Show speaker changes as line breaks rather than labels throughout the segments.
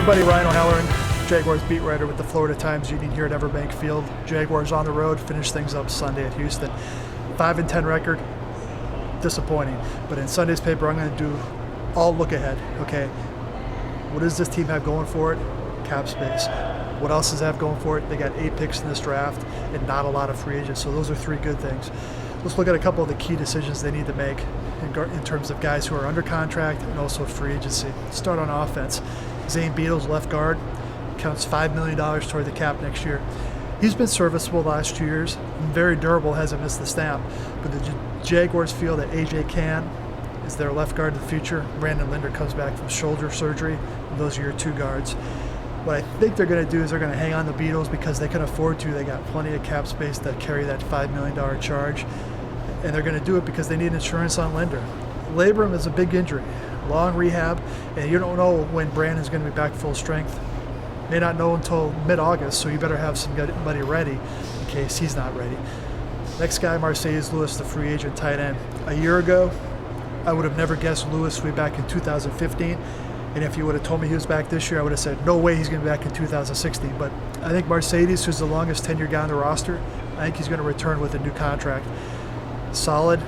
everybody, Ryan O'Halloran, Jaguars beat writer with the Florida Times-Union here at Everbank Field. Jaguars on the road, finish things up Sunday at Houston. 5-10 record, disappointing. But in Sunday's paper, I'm going to do all look ahead. Okay, what does this team have going for it? Cap space. What else does it have going for it? They got 8 picks in this draft and not a lot of free agents. So those are 3 good things. Let's look at a couple of the key decisions they need to make in terms of guys who are under contract and also free agency. Start on offense. Zane Beadle's left guard counts $5 million toward the cap next year. He's been serviceable the last 2 years, and very durable, hasn't missed the stamp. But the Jaguars feel that A.J. Cann is their left guard in the future. Brandon Linder comes back from shoulder surgery, and those are your 2 guards. What I think they're going to do is they're going to hang on the Beatles because they can afford to. They got plenty of cap space to carry that $5 million charge. And they're going to do it because they need insurance on Linder. Labrum is a big injury, long rehab, and you don't know when Brandon's going to be back full strength. May not know until mid-August, so you better have somebody ready in case he's not ready. Next guy, Marcedes Lewis, the free agent tight end. A year ago, I would have never guessed Lewis would be back in 2015. And if you would have told me he was back this year, I would have said, no way he's going to be back in 2016. But I think Marcedes, who's the longest tenured guy on the roster, I think he's going to return with a new contract. Solid,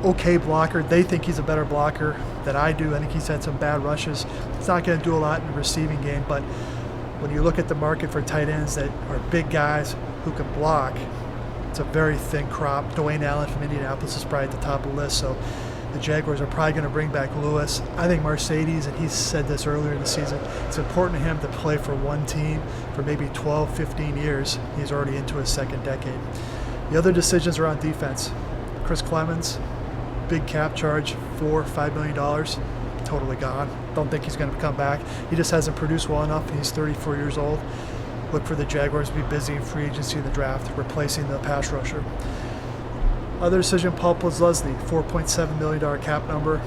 okay blocker. They think he's a better blocker than I do. I think he's had some bad rushes. He's not going to do a lot in the receiving game, but when you look at the market for tight ends that are big guys who can block, it's a very thin crop. Dwayne Allen from Indianapolis is probably at the top of the list, so the Jaguars are probably going to bring back Lewis. I think Marcedes, and he said this earlier in the season, it's important to him to play for one team for maybe 12, 15 years. He's already into his second decade. The other decisions are on defense. Chris Clemens, big cap charge, $5 million, totally gone. Don't think he's going to come back. He just hasn't produced well enough, and he's 34 years old. Look for the Jaguars to be busy in free agency in the draft, replacing the pass rusher. Other decision, Paul Leslie, $4.7 million cap number,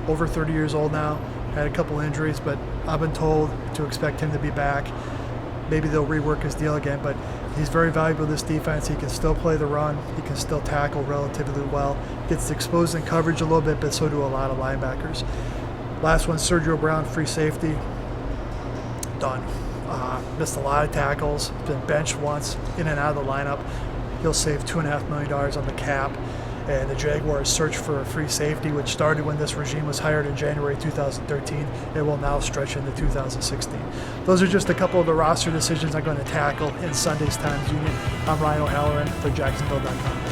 over 30 years old now, had a couple injuries, but I've been told to expect him to be back. Maybe they'll rework his deal again, but he's very valuable to this defense. He can still play the run. He can still tackle relatively well. Gets exposed in coverage a little bit, but so do a lot of linebackers. Last one, Sergio Brown, free safety. Done. Missed a lot of tackles. Been benched once, in and out of the lineup. He'll save $2.5 million on the cap. And the Jaguars search for a free safety, which started when this regime was hired in January 2013. It will now stretch into 2016. Those are just a couple of the roster decisions I'm going to tackle in Sunday's Times-Union. I'm Ryan O'Halloran for Jacksonville.com.